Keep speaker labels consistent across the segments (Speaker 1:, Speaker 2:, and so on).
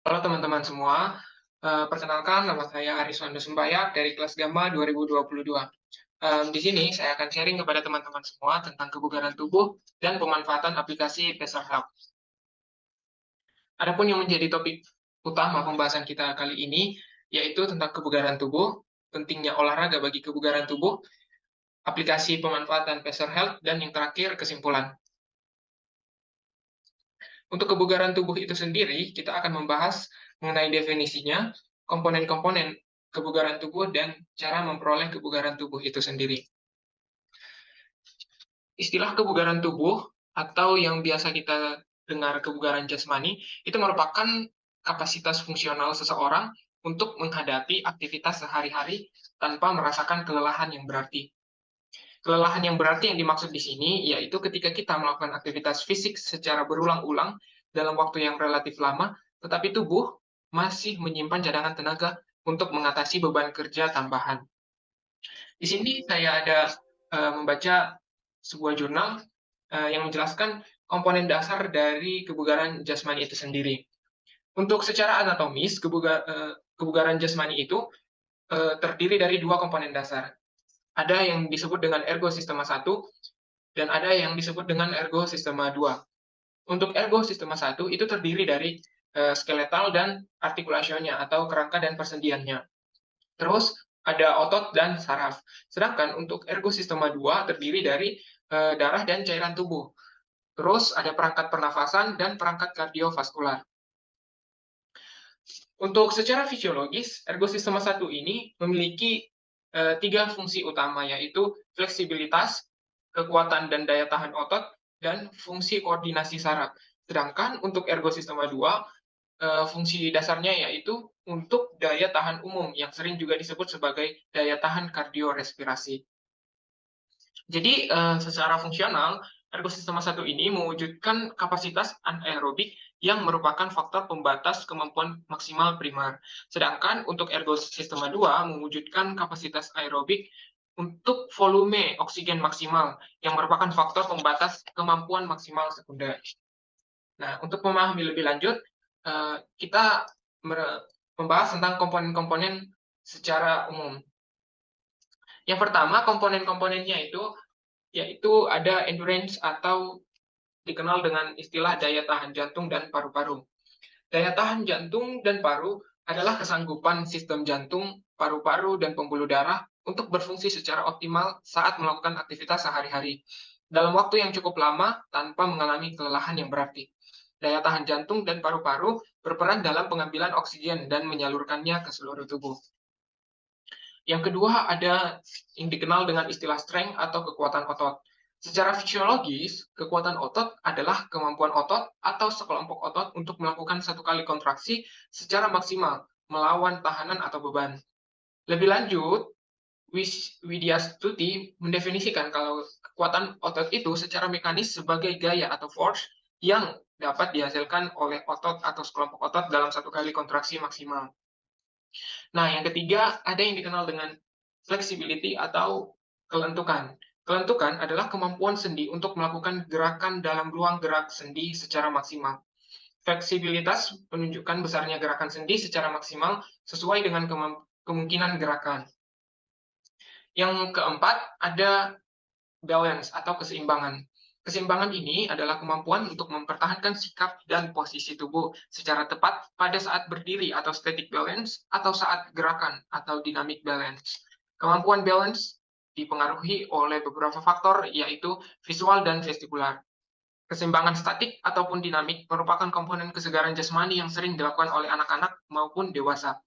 Speaker 1: Halo teman-teman semua, perkenalkan nama saya Ariswando Sembayak dari kelas Gamma 2022. Di sini saya akan sharing kepada teman-teman semua tentang kebugaran tubuh dan pemanfaatan aplikasi Pesar Health. Adapun yang menjadi topik utama pembahasan kita kali ini, yaitu tentang kebugaran tubuh, pentingnya olahraga bagi kebugaran tubuh, aplikasi pemanfaatan Pesar Health, dan yang terakhir kesimpulan. Untuk kebugaran tubuh itu sendiri, kita akan membahas mengenai definisinya, komponen-komponen kebugaran tubuh, dan cara memperoleh kebugaran tubuh itu sendiri. Istilah kebugaran tubuh, atau yang biasa kita dengar kebugaran jasmani, itu merupakan kapasitas fungsional seseorang untuk menghadapi aktivitas sehari-hari tanpa merasakan kelelahan yang berarti. Kelelahan yang berarti yang dimaksud di sini yaitu ketika kita melakukan aktivitas fisik secara berulang-ulang dalam waktu yang relatif lama, tetapi tubuh masih menyimpan cadangan tenaga untuk mengatasi beban kerja tambahan. Di sini saya ada membaca sebuah jurnal yang menjelaskan komponen dasar dari kebugaran jasmani itu sendiri. Untuk secara anatomis, kebugaran jasmani itu terdiri dari dua komponen dasar. Ada yang disebut dengan ergo sistema 1 dan ada yang disebut dengan ergo sistema 2. Untuk ergo sistema 1 itu terdiri dari skeletal dan artikulasionya atau kerangka dan persendiannya. Terus ada otot dan saraf. Sedangkan untuk ergo sistema 2 terdiri dari darah dan cairan tubuh. Terus ada perangkat pernafasan dan perangkat kardiovaskular. Untuk secara fisiologis, ergo sistema 1 ini memiliki tiga fungsi utama, yaitu fleksibilitas, kekuatan dan daya tahan otot, dan fungsi koordinasi saraf. Sedangkan untuk ergo sistema 2, fungsi dasarnya yaitu untuk daya tahan umum, yang sering juga disebut sebagai daya tahan kardiorespirasi. Jadi, secara fungsional, ergosistema 1 ini mewujudkan kapasitas anaerobik yang merupakan faktor pembatas kemampuan maksimal primer. Sedangkan untuk ergosistema 2 mewujudkan kapasitas aerobik untuk volume oksigen maksimal yang merupakan faktor pembatas kemampuan maksimal sekunder. Nah, untuk memahami lebih lanjut, kita membahas tentang komponen-komponen secara umum. Yang pertama, komponen-komponennya itu yaitu ada endurance atau dikenal dengan istilah daya tahan jantung dan paru-paru. Daya tahan jantung dan paru adalah kesanggupan sistem jantung, paru-paru, dan pembuluh darah untuk berfungsi secara optimal saat melakukan aktivitas sehari-hari dalam waktu yang cukup lama tanpa mengalami kelelahan yang berarti. Daya tahan jantung dan paru-paru berperan dalam pengambilan oksigen dan menyalurkannya ke seluruh tubuh. Yang kedua ada yang dikenal dengan istilah strength atau kekuatan otot. Secara fisiologis, kekuatan otot adalah kemampuan otot atau sekelompok otot untuk melakukan satu kali kontraksi secara maksimal melawan tahanan atau beban. Lebih lanjut, Widya Stuti mendefinisikan kalau kekuatan otot itu secara mekanis sebagai gaya atau force yang dapat dihasilkan oleh otot atau sekelompok otot dalam satu kali kontraksi maksimal. Nah, yang ketiga ada yang dikenal dengan flexibility atau kelentukan. Kelentukan adalah kemampuan sendi untuk melakukan gerakan dalam ruang gerak sendi secara maksimal. Fleksibilitas menunjukkan besarnya gerakan sendi secara maksimal sesuai dengan kemungkinan gerakan. Yang keempat ada balance atau keseimbangan. Keseimbangan ini adalah kemampuan untuk mempertahankan sikap dan posisi tubuh secara tepat pada saat berdiri atau static balance atau saat gerakan atau dynamic balance. Kemampuan balance dipengaruhi oleh beberapa faktor yaitu visual dan vestibular. Keseimbangan statik ataupun dinamik merupakan komponen kesegaran jasmani yang sering dilakukan oleh anak-anak maupun dewasa.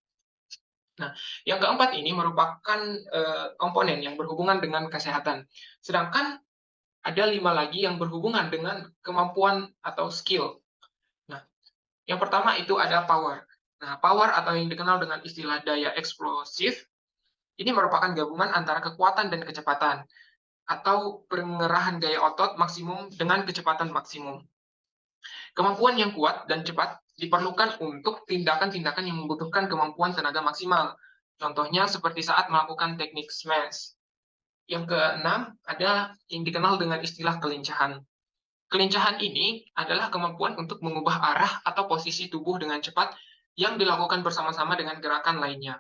Speaker 1: Nah, yang keempat ini merupakan komponen yang berhubungan dengan kesehatan. Sedangkan ada 5 lagi yang berhubungan dengan kemampuan atau skill. Nah, yang pertama itu ada power. Nah, power atau yang dikenal dengan istilah daya eksplosif, ini merupakan gabungan antara kekuatan dan kecepatan, atau pengerahan gaya otot maksimum dengan kecepatan maksimum. Kemampuan yang kuat dan cepat diperlukan untuk tindakan-tindakan yang membutuhkan kemampuan tenaga maksimal. Contohnya seperti saat melakukan teknik smash. Yang keenam, ada yang dikenal dengan istilah kelincahan. Kelincahan ini adalah kemampuan untuk mengubah arah atau posisi tubuh dengan cepat yang dilakukan bersama-sama dengan gerakan lainnya.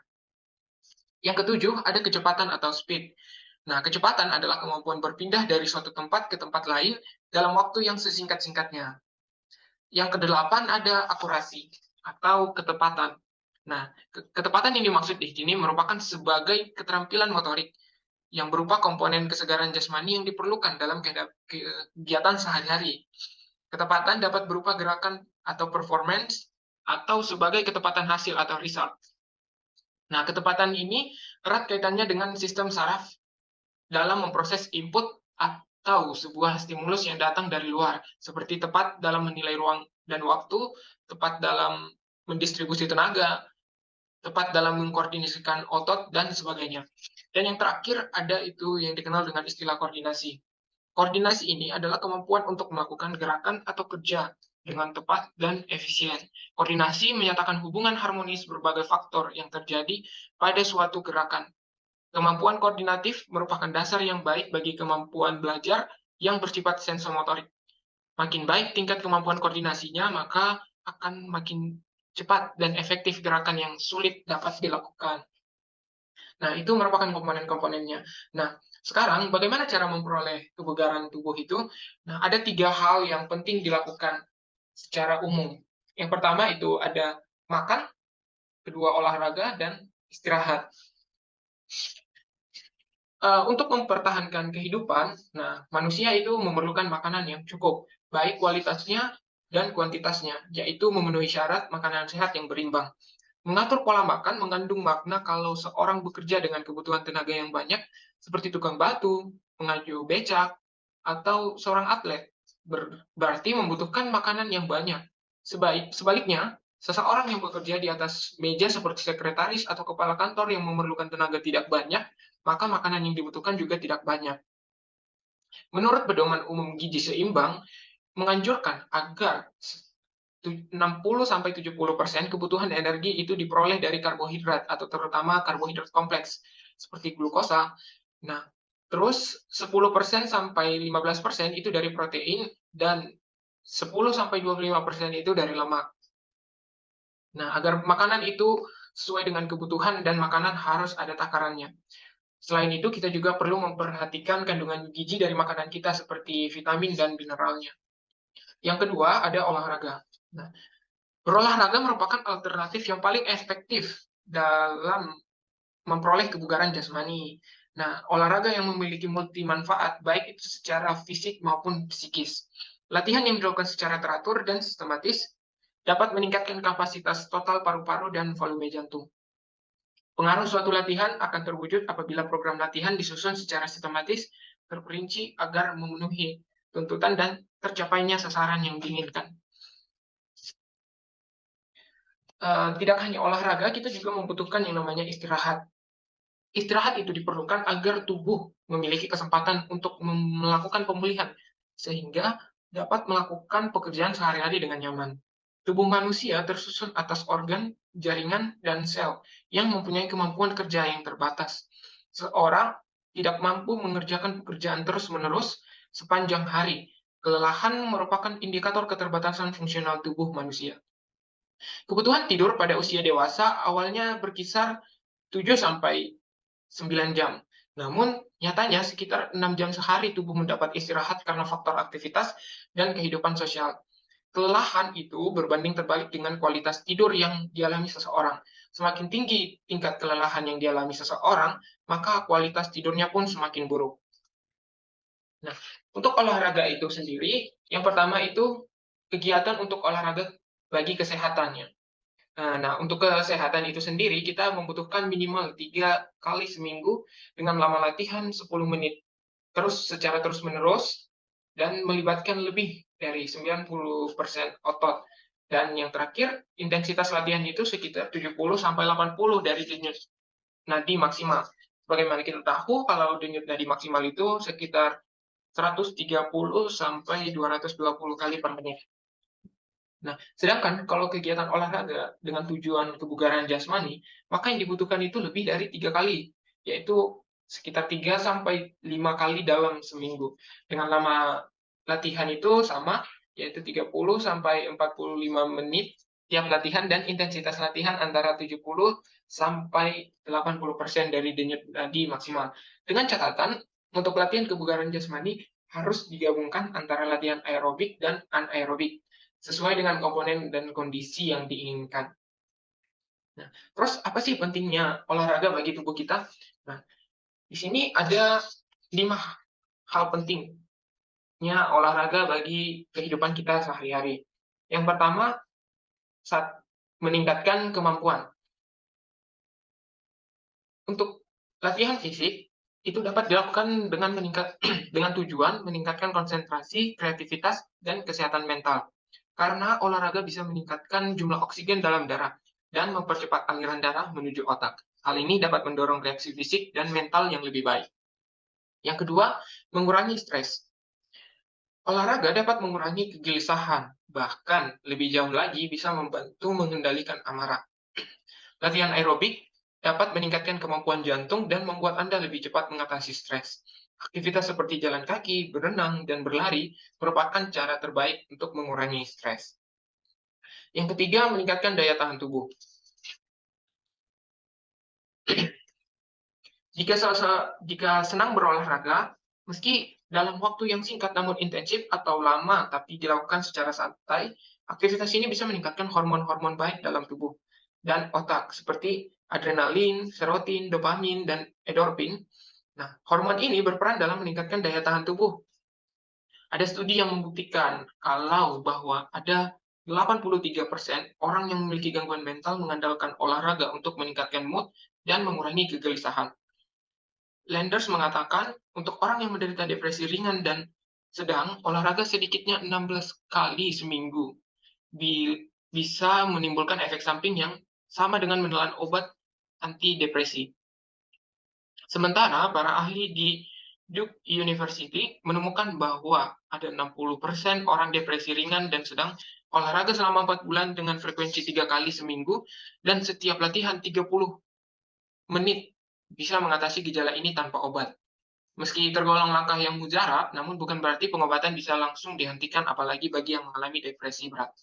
Speaker 1: Yang ketujuh, ada kecepatan atau speed. Nah, kecepatan adalah kemampuan berpindah dari suatu tempat ke tempat lain dalam waktu yang sesingkat-singkatnya. Yang kedelapan ada akurasi atau ketepatan. Nah, ketepatan yang dimaksud di sini merupakan sebagai keterampilan motorik yang berupa komponen kesegaran jasmani yang diperlukan dalam kegiatan sehari-hari. Ketepatan dapat berupa gerakan atau performance atau sebagai ketepatan hasil atau result. Nah, ketepatan ini erat kaitannya dengan sistem saraf dalam memproses input atau sebuah stimulus yang datang dari luar, seperti tepat dalam menilai ruang dan waktu, tepat dalam mendistribusi tenaga, tepat dalam mengkoordinasikan otot, dan sebagainya. Dan yang terakhir ada itu yang dikenal dengan istilah koordinasi. Koordinasi ini adalah kemampuan untuk melakukan gerakan atau kerja dengan tepat dan efisien. Koordinasi menyatakan hubungan harmonis berbagai faktor yang terjadi pada suatu gerakan. Kemampuan koordinatif merupakan dasar yang baik bagi kemampuan belajar yang bersifat sensomotorik. Makin baik tingkat kemampuan koordinasinya, maka akan makin cepat dan efektif gerakan yang sulit dapat dilakukan. Nah, itu merupakan komponen-komponennya. Nah, sekarang bagaimana cara memperoleh kebugaran tubuh itu? Nah, ada 3 hal yang penting dilakukan secara umum. Yang pertama itu ada makan, kedua olahraga, dan istirahat. Untuk mempertahankan kehidupan, nah manusia itu memerlukan makanan yang cukup, baik kualitasnya dan kuantitasnya, yaitu memenuhi syarat makanan sehat yang berimbang. Mengatur pola makan mengandung makna kalau seorang bekerja dengan kebutuhan tenaga yang banyak, seperti tukang batu, pengaju becak, atau seorang atlet, berarti membutuhkan makanan yang banyak. Sebaliknya, seseorang yang bekerja di atas meja seperti sekretaris atau kepala kantor yang memerlukan tenaga tidak banyak, maka makanan yang dibutuhkan juga tidak banyak. Menurut pedoman umum gizi seimbang, menganjurkan agar 60-70% kebutuhan energi itu diperoleh dari karbohidrat atau terutama karbohidrat kompleks seperti glukosa. Nah, terus 10% sampai 15% itu dari protein dan 10-25% itu dari lemak. Nah, agar makanan itu sesuai dengan kebutuhan dan makanan harus ada takarannya. Selain itu, kita juga perlu memperhatikan kandungan gizi dari makanan kita seperti vitamin dan mineralnya. Yang kedua, ada olahraga. Nah, berolahraga merupakan alternatif yang paling efektif dalam memperoleh kebugaran jasmani. Nah, olahraga yang memiliki multi manfaat, baik itu secara fisik maupun psikis. Latihan yang dilakukan secara teratur dan sistematis dapat meningkatkan kapasitas total paru-paru dan volume jantung. Pengaruh suatu latihan akan terwujud apabila program latihan disusun secara sistematis, terperinci agar memenuhi tuntutan dan tercapainya sasaran yang diinginkan. Tidak hanya olahraga, kita juga membutuhkan yang namanya istirahat. Istirahat itu diperlukan agar tubuh memiliki kesempatan untuk melakukan pemulihan, sehingga dapat melakukan pekerjaan sehari-hari dengan nyaman. Tubuh manusia tersusun atas organ, jaringan, dan sel yang mempunyai kemampuan kerja yang terbatas. Seorang tidak mampu mengerjakan pekerjaan terus-menerus sepanjang hari. Kelelahan merupakan indikator keterbatasan fungsional tubuh manusia. Kebutuhan tidur pada usia dewasa awalnya berkisar 7 sampai 9 jam. Namun, nyatanya sekitar 6 jam sehari tubuh mendapat istirahat karena faktor aktivitas dan kehidupan sosial. Kelelahan itu berbanding terbalik dengan kualitas tidur yang dialami seseorang. Semakin tinggi tingkat kelelahan yang dialami seseorang, maka kualitas tidurnya pun semakin buruk. Nah, untuk olahraga itu sendiri, yang pertama itu kegiatan untuk olahraga bagi kesehatannya. Nah, untuk kesehatan itu sendiri, kita membutuhkan minimal 3 kali seminggu dengan lama latihan 10 menit. Terus secara terus-menerus dan melibatkan lebih dari 90% otot. Dan yang terakhir, intensitas latihan itu sekitar 70-80 dari denyut nadi maksimal. Sebagaimana kita tahu, kalau denyut nadi maksimal itu sekitar 130-220 kali per menit. Nah, sedangkan kalau kegiatan olahraga dengan tujuan kebugaran jasmani, maka yang dibutuhkan itu lebih dari 3 kali, yaitu sekitar 3-5 kali dalam seminggu. Dengan lama latihan itu sama, yaitu 30-45 menit tiap latihan dan intensitas latihan antara 70 sampai 80% dari denyut nadi maksimal. Dengan catatan, untuk latihan kebugaran jasmani harus digabungkan antara latihan aerobik dan anaerobik, sesuai dengan komponen dan kondisi yang diinginkan. Nah, terus apa sih pentingnya olahraga bagi tubuh kita? Nah, di sini ada 5 hal pentingnya olahraga bagi kehidupan kita sehari-hari. Yang pertama, saat meningkatkan kemampuan. Untuk latihan fisik, itu dapat dilakukan dengan tujuan meningkatkan konsentrasi, kreativitas, dan kesehatan mental. Karena olahraga bisa meningkatkan jumlah oksigen dalam darah dan mempercepat aliran darah menuju otak. Hal ini dapat mendorong reaksi fisik dan mental yang lebih baik. Yang kedua, mengurangi stres. Olahraga dapat mengurangi kegelisahan, bahkan lebih jauh lagi bisa membantu mengendalikan amarah. Latihan aerobik dapat meningkatkan kemampuan jantung dan membuat Anda lebih cepat mengatasi stres. Aktivitas seperti jalan kaki, berenang, dan berlari merupakan cara terbaik untuk mengurangi stres. Yang ketiga, meningkatkan daya tahan tubuh. Jika senang berolahraga, meski dalam waktu yang singkat namun intensif atau lama tapi dilakukan secara santai, aktivitas ini bisa meningkatkan hormon-hormon baik dalam tubuh dan otak seperti adrenalin, serotin, dopamin, dan endorfin. Nah, hormon ini berperan dalam meningkatkan daya tahan tubuh. Ada studi yang membuktikan bahwa ada 83% orang yang memiliki gangguan mental mengandalkan olahraga untuk meningkatkan mood dan mengurangi kegelisahan. Landers mengatakan, untuk orang yang menderita depresi ringan dan sedang, olahraga sedikitnya 16 kali seminggu bisa menimbulkan efek samping yang sama dengan menelan obat antidepresi. Sementara para ahli di Duke University menemukan bahwa ada 60% orang depresi ringan dan sedang olahraga selama 4 bulan dengan frekuensi 3 kali seminggu dan setiap latihan 30 menit bisa mengatasi gejala ini tanpa obat. Meski tergolong langkah yang mujarab, namun bukan berarti pengobatan bisa langsung dihentikan apalagi bagi yang mengalami depresi berat.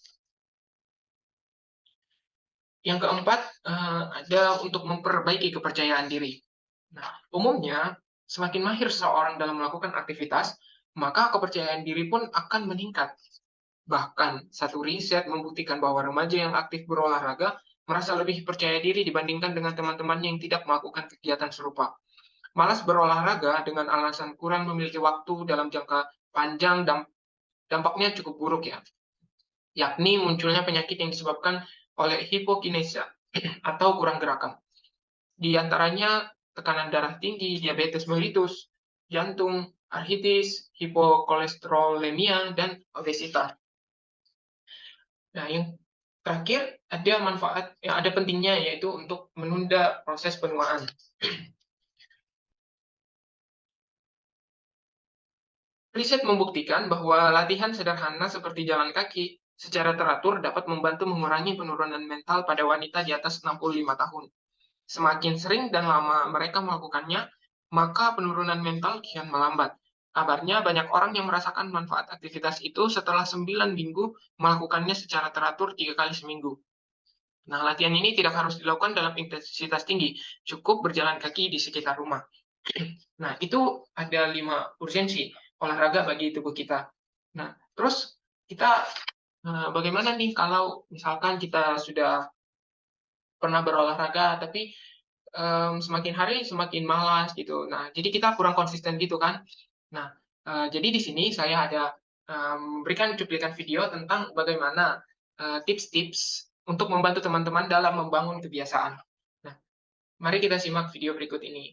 Speaker 1: Yang keempat, ada untuk memperbaiki kepercayaan diri. Nah, umumnya, semakin mahir seseorang dalam melakukan aktivitas, maka kepercayaan diri pun akan meningkat. Bahkan, satu riset membuktikan bahwa remaja yang aktif berolahraga merasa lebih percaya diri dibandingkan dengan teman-temannya yang tidak melakukan kegiatan serupa. Malas berolahraga dengan alasan kurang memiliki waktu dalam jangka panjang dampaknya cukup buruk ya, yakni munculnya penyakit yang disebabkan oleh hipokinesia atau kurang gerakan. Di antaranya tekanan darah tinggi, diabetes mellitus, jantung, artritis, hipokolesterolemia, dan obesitas. Nah, yang terakhir ada pentingnya yaitu untuk menunda proses penuaan. Riset membuktikan bahwa latihan sederhana seperti jalan kaki secara teratur dapat membantu mengurangi penurunan mental pada wanita di atas 65 tahun. Semakin sering dan lama mereka melakukannya, maka penurunan mental kian melambat. Kabarnya banyak orang yang merasakan manfaat aktivitas itu setelah 9 minggu melakukannya secara teratur 3 kali seminggu. Nah, latihan ini tidak harus dilakukan dalam intensitas tinggi, cukup berjalan kaki di sekitar rumah. Nah, itu ada 5 urgensi olahraga bagi tubuh kita. Nah, terus kita bagaimana nih kalau misalkan kita sudah pernah berolahraga, tapi semakin hari semakin malas gitu. Nah, jadi kita kurang konsisten gitu kan. Nah, jadi di sini saya ada memberikan cuplikan video tentang bagaimana tips-tips untuk membantu teman-teman dalam membangun kebiasaan. Nah, mari kita simak video berikut ini.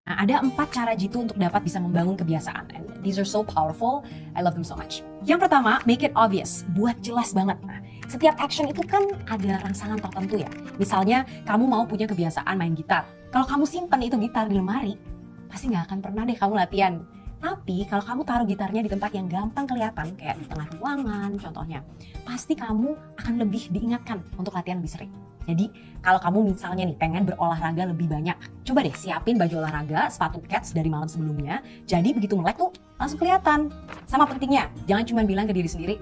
Speaker 2: Nah, ada 4 cara jitu untuk dapat bisa membangun kebiasaan. And these are so powerful. I love them so much. Yang pertama, make it obvious. Buat jelas banget. Nah, setiap action itu kan ada rangsangan tertentu ya. Misalnya, kamu mau punya kebiasaan main gitar. Kalau kamu simpen itu gitar di lemari, pasti nggak akan pernah deh kamu latihan. Tapi kalau kamu taruh gitarnya di tempat yang gampang kelihatan, kayak di tengah ruangan contohnya, pasti kamu akan lebih diingatkan untuk latihan lebih sering. Jadi kalau kamu misalnya nih pengen berolahraga lebih banyak, coba deh siapin baju olahraga, sepatu kets dari malam sebelumnya. Jadi begitu melek tuh langsung kelihatan. Sama pentingnya, jangan cuma bilang ke diri sendiri,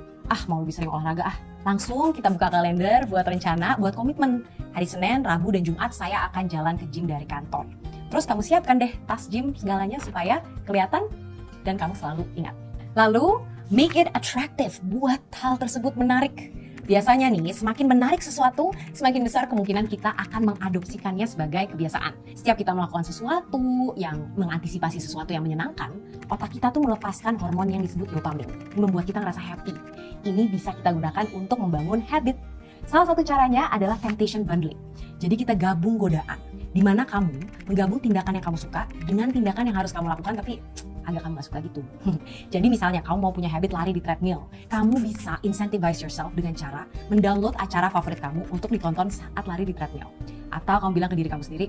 Speaker 2: mau lebih sering olahraga Langsung kita buka kalender buat rencana, buat komitmen. Hari Senin, Rabu, dan Jumat saya akan jalan ke gym dari kantor. Terus kamu siapkan deh tas gym segalanya supaya kelihatan dan kamu selalu ingat. Lalu, make it attractive, buat hal tersebut menarik. Biasanya nih, semakin menarik sesuatu, semakin besar kemungkinan kita akan mengadopsikannya sebagai kebiasaan. Setiap kita melakukan sesuatu yang mengantisipasi sesuatu yang menyenangkan, otak kita tuh melepaskan hormon yang disebut dopamin, yang membuat kita ngerasa happy. Ini bisa kita gunakan untuk membangun habit. Salah satu caranya adalah temptation bundling. Jadi kita gabung godaan, di mana kamu menggabung tindakan yang kamu suka dengan tindakan yang harus kamu lakukan tapi agak kamu gak suka gitu. Jadi misalnya kamu mau punya habit lari di treadmill, kamu bisa incentivize yourself dengan cara mendownload acara favorit kamu untuk ditonton saat lari di treadmill. Atau kamu bilang ke diri kamu sendiri,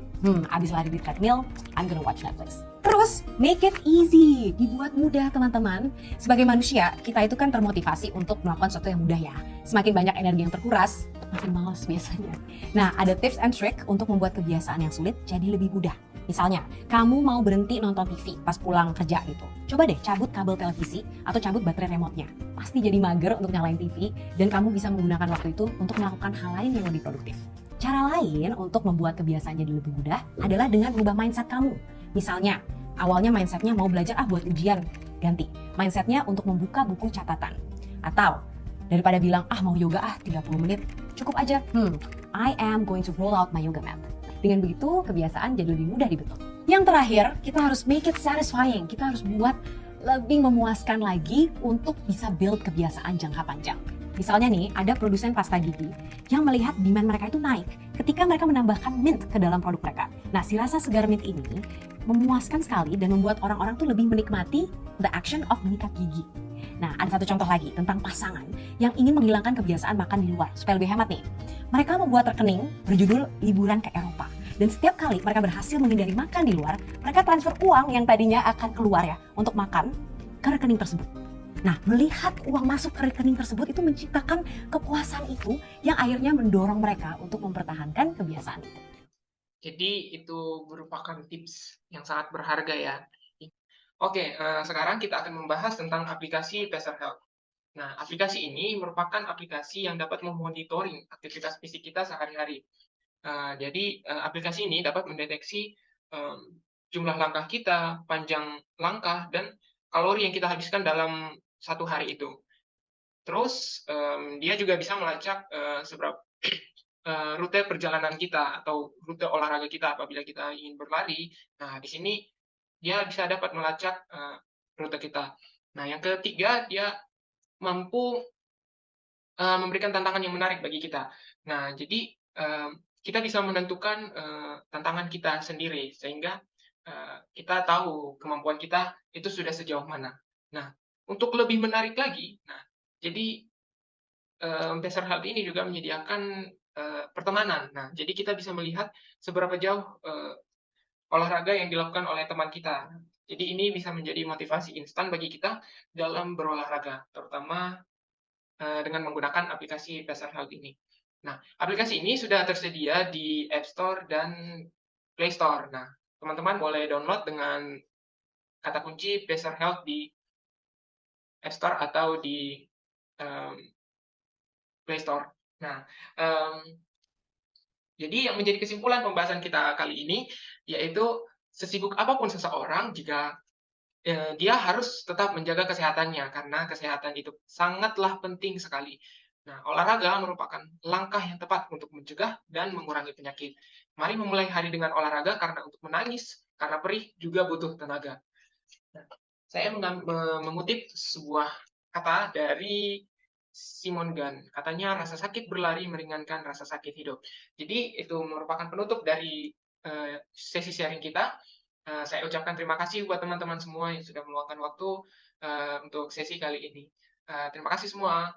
Speaker 2: abis lari di treadmill, I'm gonna watch Netflix. Terus, make it easy, dibuat mudah teman-teman. Sebagai manusia, kita itu kan termotivasi untuk melakukan sesuatu yang mudah ya. Semakin banyak energi yang terkuras, makin malas biasanya. Nah, ada tips and trick untuk membuat kebiasaan yang sulit jadi lebih mudah. Misalnya, kamu mau berhenti nonton TV pas pulang kerja gitu. Coba deh cabut kabel televisi atau cabut baterai remote-nya. Pasti jadi mager untuk nyalain TV dan kamu bisa menggunakan waktu itu untuk melakukan hal lain yang lebih produktif. Cara lain untuk membuat kebiasaan jadi lebih mudah adalah dengan mengubah mindset kamu. Misalnya, awalnya mindsetnya mau belajar buat ujian, ganti. Mindsetnya untuk membuka buku catatan. Atau, daripada bilang mau yoga 30 menit, cukup aja, I am going to roll out my yoga mat. Dengan begitu, kebiasaan jadi lebih mudah dibentuk. Yang terakhir, kita harus make it satisfying. Kita harus buat lebih memuaskan lagi untuk bisa build kebiasaan jangka panjang. Misalnya nih, ada produsen pasta gigi yang melihat demand mereka itu naik ketika mereka menambahkan mint ke dalam produk mereka. Nah, si rasa segar mint ini memuaskan sekali dan membuat orang-orang tuh lebih menikmati the action of menyikat gigi. Nah, ada satu contoh lagi tentang pasangan yang ingin menghilangkan kebiasaan makan di luar supaya lebih hemat nih. Mereka membuat rekening berjudul liburan ke Eropa. Dan setiap kali mereka berhasil menghindari makan di luar, mereka transfer uang yang tadinya akan keluar ya untuk makan ke rekening tersebut. Nah, melihat uang masuk ke rekening tersebut itu menciptakan kepuasan itu yang akhirnya mendorong mereka untuk mempertahankan kebiasaan itu.
Speaker 1: Jadi itu merupakan tips yang sangat berharga ya. Oke, sekarang kita akan membahas tentang aplikasi Pacer Health. Nah, aplikasi ini merupakan aplikasi yang dapat memonitoring aktivitas fisik kita sehari-hari. Jadi aplikasi ini dapat mendeteksi jumlah langkah kita, panjang langkah, dan kalori yang kita habiskan dalam satu hari itu. Terus dia juga bisa melacak seberapa rute perjalanan kita atau rute olahraga kita apabila kita ingin berlari. Nah, di sini dia bisa dapat melacak rute kita. Nah, yang ketiga, dia mampu memberikan tantangan yang menarik bagi kita. Nah, jadi kita bisa menentukan tantangan kita sendiri sehingga kita tahu kemampuan kita itu sudah sejauh mana. Nah, untuk lebih menarik lagi, jadi Pacer Health ini juga menyediakan pertemanan. Nah, jadi kita bisa melihat seberapa jauh olahraga yang dilakukan oleh teman kita. Jadi ini bisa menjadi motivasi instan bagi kita dalam berolahraga, terutama dengan menggunakan aplikasi Pacer Health ini. Nah, aplikasi ini sudah tersedia di App Store dan Play Store. Nah, teman-teman boleh download dengan kata kunci Pacer Health di App Store atau di Play Store. Nah, jadi yang menjadi kesimpulan pembahasan kita kali ini yaitu sesibuk apapun seseorang, jika dia harus tetap menjaga kesehatannya karena kesehatan itu sangatlah penting sekali. Nah, olahraga merupakan langkah yang tepat untuk mencegah dan mengurangi penyakit. Mari memulai hari dengan olahraga karena untuk menangis, karena perih juga butuh tenaga. Nah, saya mengutip sebuah kata dari Simon Gunn. Katanya rasa sakit berlari meringankan rasa sakit hidup. Jadi itu merupakan penutup dari sesi sharing kita. Saya ucapkan terima kasih buat teman-teman semua yang sudah meluangkan waktu untuk sesi kali ini. Terima kasih semua.